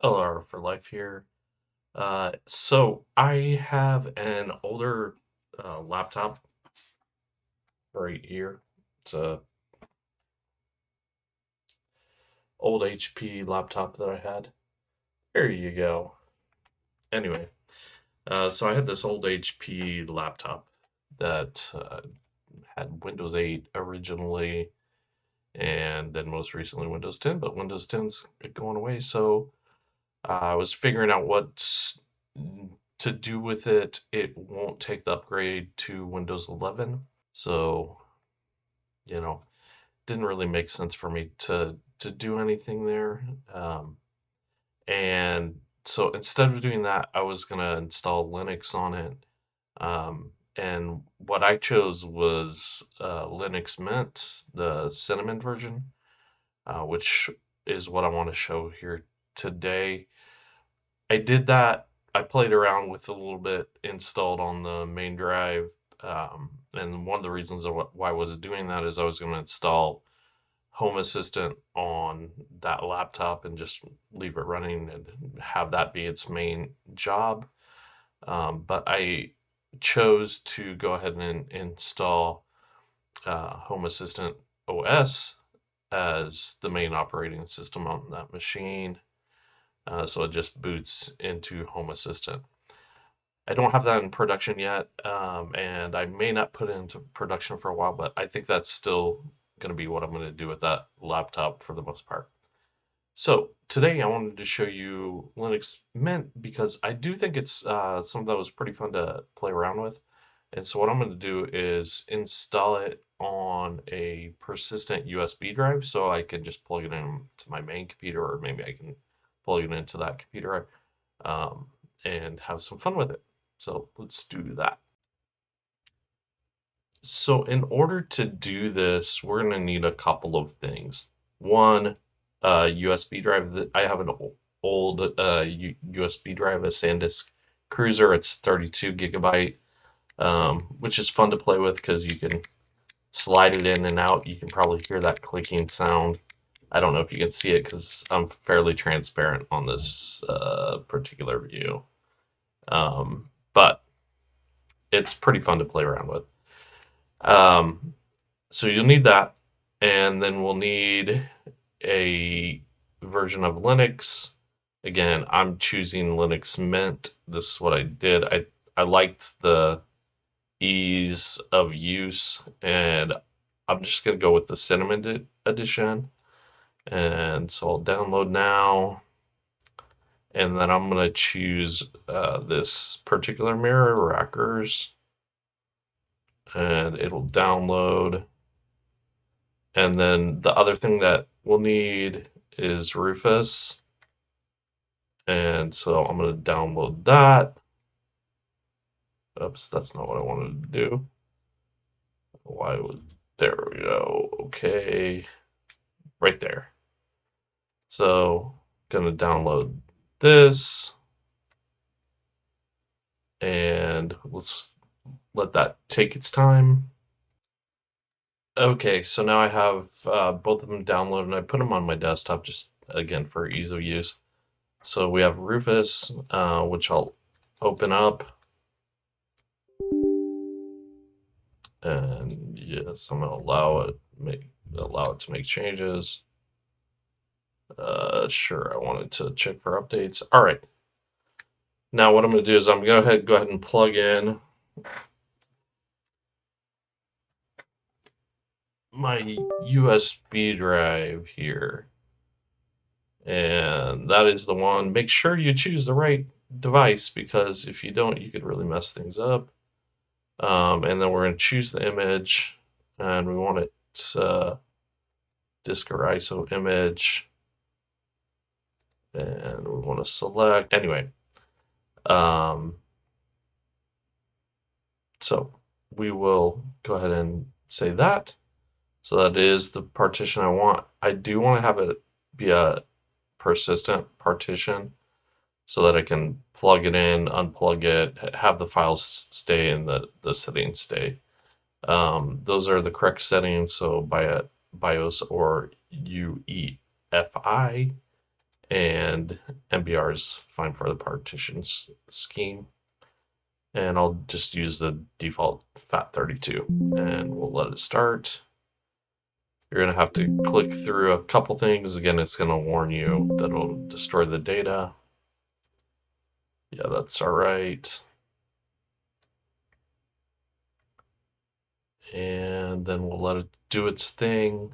LR for life here. So I have an older laptop right here. It's a old HP laptop that I had. There you go. Anyway, so I had this old HP laptop that had Windows 8 originally, and then most recently Windows 10. But Windows 10's going away, so I was figuring out what to do with it. It won't take the upgrade to Windows 11. So, you know, didn't really make sense for me to do anything there. And so instead of doing that, I was gonna install Linux on it. And what I chose was Linux Mint, the Cinnamon version, which is what I want to show here today. I did that. I played around with it a little bit, installed on the main drive. And one of the reasons why I was doing that is I was going to install Home Assistant on that laptop and just leave it running and have that be its main job. But I chose to go ahead and install Home Assistant OS as the main operating system on that machine. So it just boots into Home Assistant. I don't have that in production yet, and I may not put it into production for a while, but I think that's still going to be what I'm going to do with that laptop for the most part. So today I wanted to show you Linux Mint because I do think it's something that was pretty fun to play around with. And so what I'm going to do is install it on a persistent USB drive so I can just plug it into my main computer, or maybe I can plug it into that computer and have some fun with it. So let's do that. So in order to do this, we're going to need a couple of things. One, USB drive. I have an old USB drive, a SanDisk Cruiser. It's 32 gigabyte, which is fun to play with because you can slide it in and out. You can probably hear that clicking sound. I don't know if you can see it because I'm fairly transparent on this particular view. But it's pretty fun to play around with. Um, so you'll need that, and then we'll need a version of Linux. Again, I'm choosing Linux Mint. This is what I did. I liked the ease of use, and I'm just gonna go with the Cinnamon edition. And so I'll download now, and then I'm gonna choose this particular mirror, Rackers, and it'll download. And then the other thing that we'll need is Rufus. And so I'm going to download that. Oops, that's not what I wanted to do. Why would, there we go. Okay, right there. So going to download this, and let's let that take its time. Okay, so now I have both of them downloaded, and I put them on my desktop just again for ease of use. So we have Rufus, which I'll open up. And yes, I'm gonna allow it to make changes. Sure, I wanted to check for updates. All right. Now what I'm gonna do is I'm gonna go ahead and plug in my USB drive here. And that is the one. Make sure you choose the right device because if you don't, you could really mess things up. And then we're going to choose the image, and we want it disk or ISO image, and we want to select anyway. So we will go ahead and say that. So that is the partition I want. I do want to have it be a persistent partition so that I can plug it in, unplug it, have the files stay in the settings stay. Those are the correct settings, so BIOS or UEFI. and MBR is fine for the partitions scheme. And I'll just use the default FAT32 and we'll let it start. You're going to have to click through a couple things. Again, it's going to warn you that it'll destroy the data. Yeah, that's all right. And then we'll let it do its thing.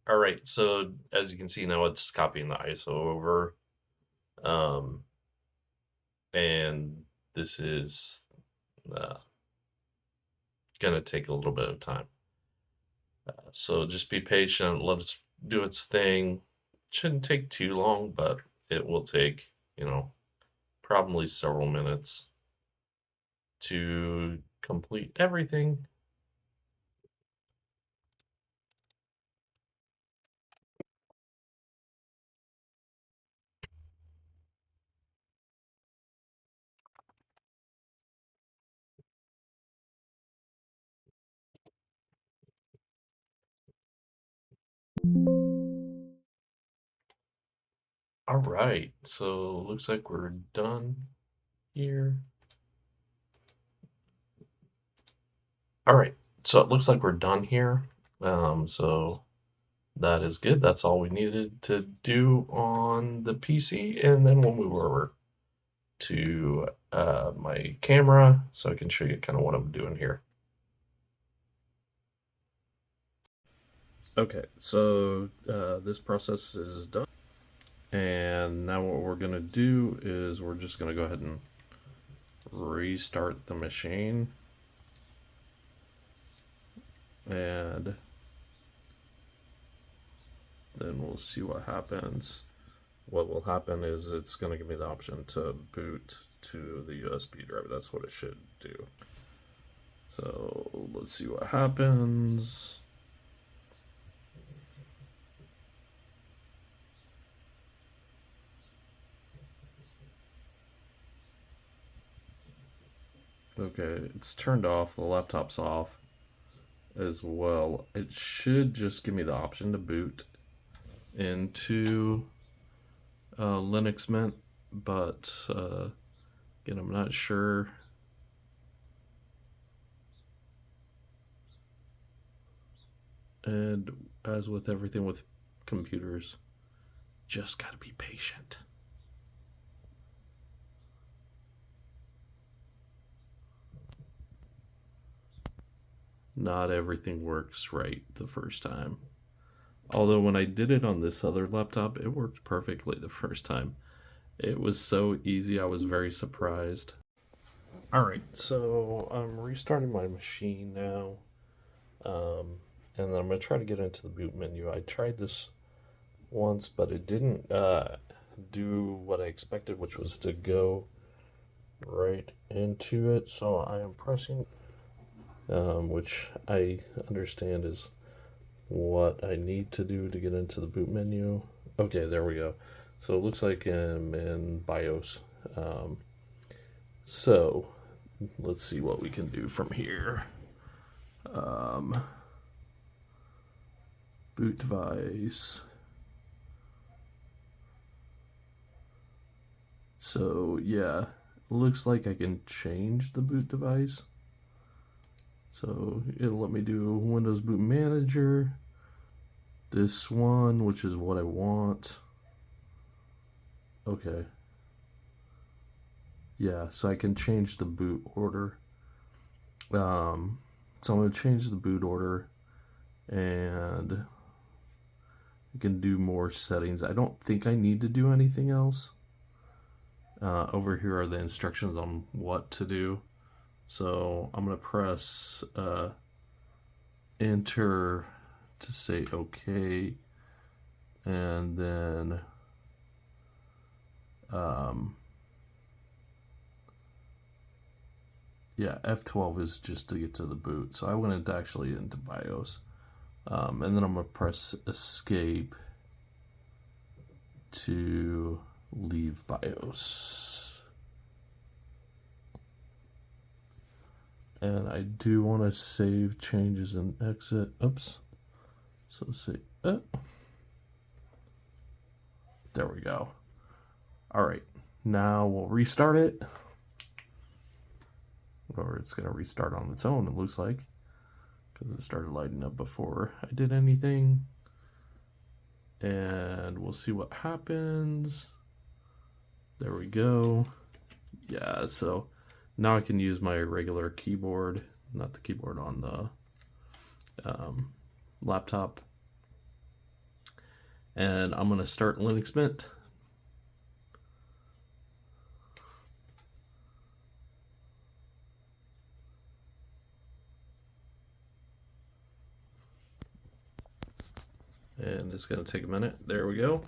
All right, so as you can see now, it's copying the ISO over. Um, and this is uh, going to take a little bit of time. So just be patient, let it do its thing. Shouldn't take too long, but it will take, probably several minutes to complete everything. All right, so looks like we're done here. All right, so it looks like we're done here. So that is good. That's all we needed to do on the PC, and then we'll move over to my camera so I can show you kind of what I'm doing here. Okay, so this process is done. And now what we're going to do is we're just going to go ahead and restart the machine. And then we'll see what happens. What will happen is it's going to give me the option to boot to the USB drive. That's what it should do. So let's see what happens. Okay, it's turned off. The laptop's off as well. It should just give me the option to boot into Linux Mint, but again, I'm not sure. And as with everything with computers, just gotta be patient. Not everything works right the first time. Although when I did it on this other laptop, it worked perfectly the first time. It was so easy, I was very surprised. Alright, so I'm restarting my machine now. And then I'm going to try to get into the boot menu. I tried this once, but it didn't do what I expected, which was to go right into it. So I am pressing, which I understand is what I need to do to get into the boot menu. Okay, there we go. So it looks like I'm in BIOS. So let's see what we can do from here. Boot device. So yeah, looks like I can change the boot device. So it'll let me do Windows Boot Manager, this one, which is what I want. Okay. Yeah, so I can change the boot order. So I'm going to change the boot order and I can do more settings. I don't think I need to do anything else. Over here are the instructions on what to do. So I'm going to press enter to say okay, and then yeah, F12 is just to get to the boot. So I went actually into BIOS. And then I'm going to press escape to leave BIOS. And I do want to save changes and exit. Oops. So say, there we go. All right, now we'll restart it. Or it's going to restart on its own, it looks like, because it started lighting up before I did anything. And we'll see what happens. There we go. Yeah, so now I can use my regular keyboard, not the keyboard on the laptop. And I'm going to start Linux Mint. And it's going to take a minute. There we go.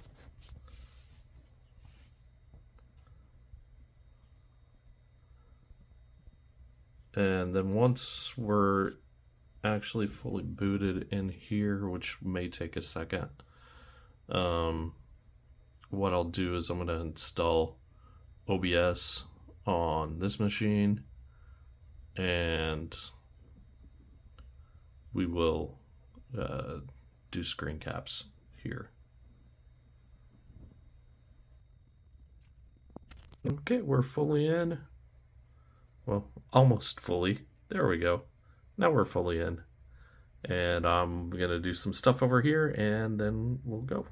And then once we're actually fully booted in here, which may take a second, what I'll do is I'm going to install OBS on this machine, and we will do screen caps here. Okay, we're fully in. Well, almost fully. There we go. Now we're fully in. And I'm going to do some stuff over here, and then we'll go.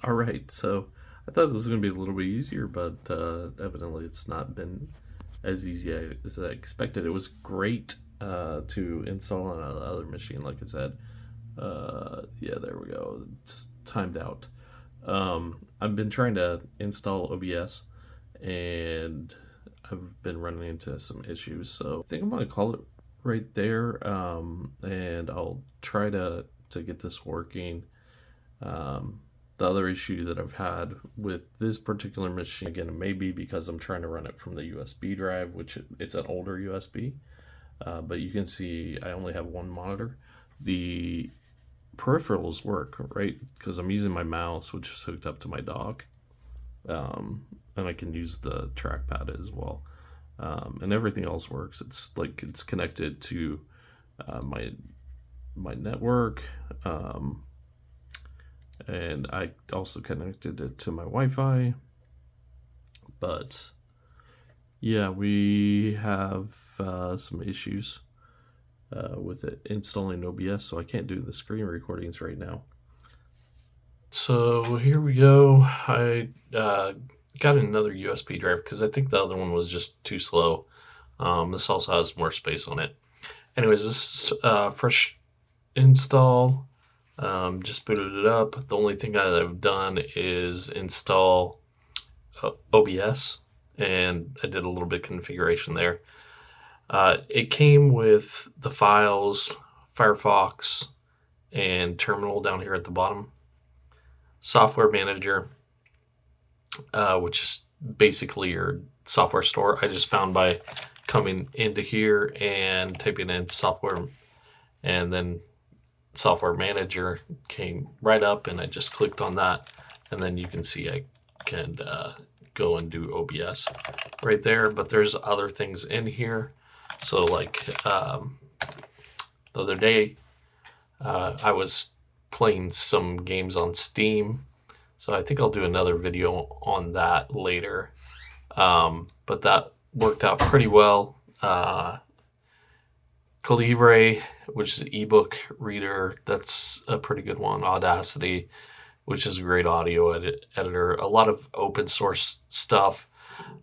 All right, so I thought this was going to be a little bit easier, but evidently it's not been as easy as I expected. It was great to install on another machine, like I said. Yeah, there we go. It's timed out. I've been trying to install OBS, and I've been running into some issues, so I think I'm going to call it right there, and I'll try to get this working. The other issue that I've had with this particular machine, again, it may be because I'm trying to run it from the USB drive, which it's an older USB, but you can see I only have one monitor. The peripherals work, right? Because I'm using my mouse, which is hooked up to my dock, and I can use the trackpad as well, and everything else works. It's like it's connected to my network, and I also connected it to my Wi-Fi. But yeah, we have some issues with it installing OBS, so I can't do the screen recordings right now. So here we go. I got another USB drive because I think the other one was just too slow. This also has more space on it. Anyways, this is fresh install. Just booted it up. The only thing I've done is install OBS, and I did a little bit of configuration there. It came with the files, Firefox, and Terminal down here at the bottom. Software Manager, which is basically your software store. I just found by coming into here and typing in software, and then Software Manager came right up, and I just clicked on that, and then you can see I can go and do OBS right there. But there's other things in here. So like the other day I was playing some games on Steam, so I think I'll do another video on that later, but that worked out pretty well. Calibre, which is an ebook reader, that's a pretty good one. Audacity, which is a great audio editor. A lot of open source stuff.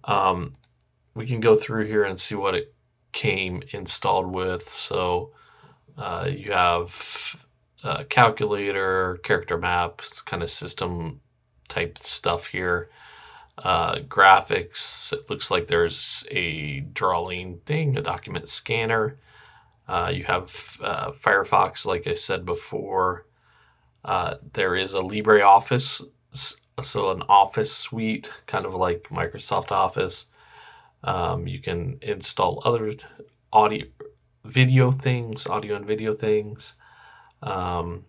We can go through here and see what it came installed with. So you have a calculator, character maps, kind of system type stuff here. Graphics, it looks like there's a drawing thing, a document scanner. You have Firefox, like I said before. There is a LibreOffice, so an office suite, kind of like Microsoft Office. You can install other audio, audio and video things, um,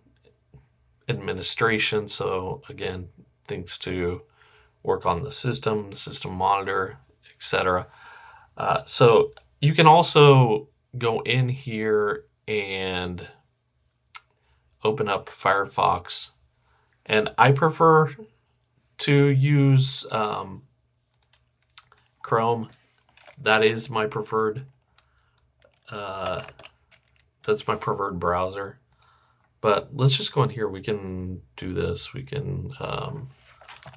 administration. So again, things to work on the system monitor, etc. So you can also go in here and open up Firefox, and I prefer to use Chrome. That is my preferred. That's my preferred browser. But let's just go in here. We can do this. We can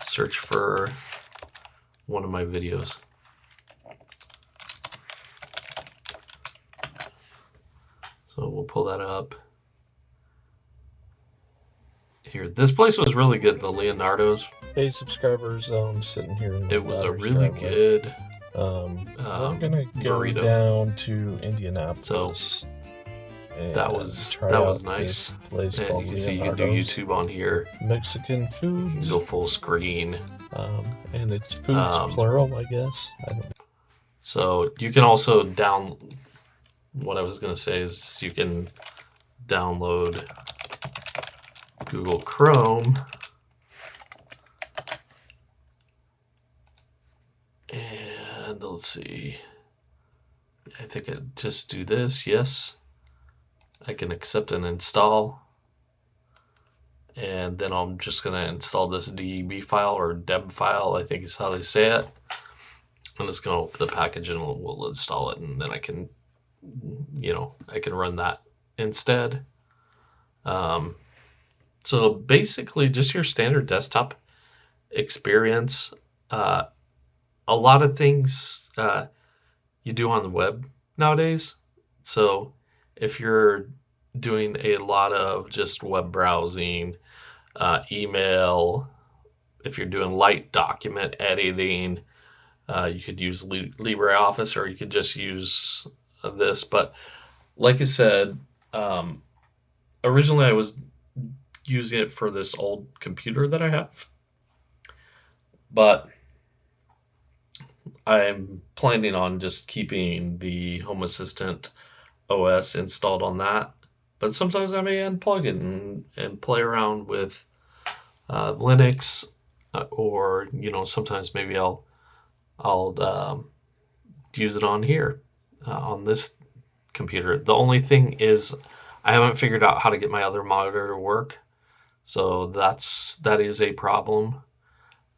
search for one of my videos. So we'll pull that up. Here, this place was really good, the Leonardo's. Hey subscribers, I'm sitting here in my It was a daughter's really driveway. good We're gonna go burrito. down to Indianapolis. That was try that out was nice. this place And called you can see you can do Leonardo's YouTube on here. Mexican You can foods. go full screen. And it's foods plural, I guess. I don't know. So you can also what I was gonna say is you can download Google Chrome and let's see. I think I just do this. Yes. I can accept and install. And then I'm just going to install this DEB file or DEB file, I think is how they say it. I'm just going to open the package and we'll install it, and then I can, I can run that instead. So basically just your standard desktop experience. A lot of things you do on the web nowadays. So if you're doing a lot of just web browsing, email, if you're doing light document editing, you could use LibreOffice, or you could just use this. But like I said, originally I was using it for this old computer that I have, but I'm planning on just keeping the Home Assistant OS installed on that. But sometimes I may unplug it and play around with Linux, or sometimes maybe I'll use it on here on this computer. The only thing is I haven't figured out how to get my other monitor to work, so that is a problem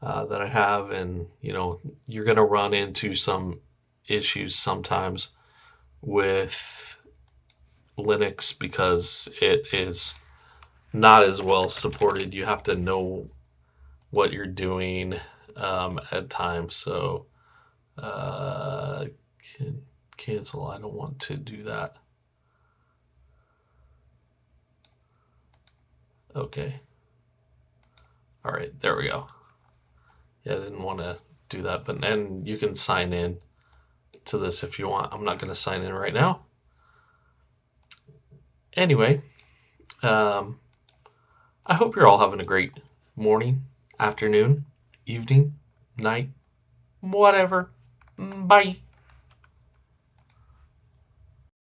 that I have, and you're gonna run into some issues sometimes with Linux because it is not as well supported. You have to know what you're doing at times. So cancel. I don't want to do that. Okay. All right, there we go. Yeah, I didn't want to do that, but then you can sign in to this if you want. I'm not going to sign in right now. Anyway, I hope you're all having a great morning, afternoon, evening, night, whatever. Bye.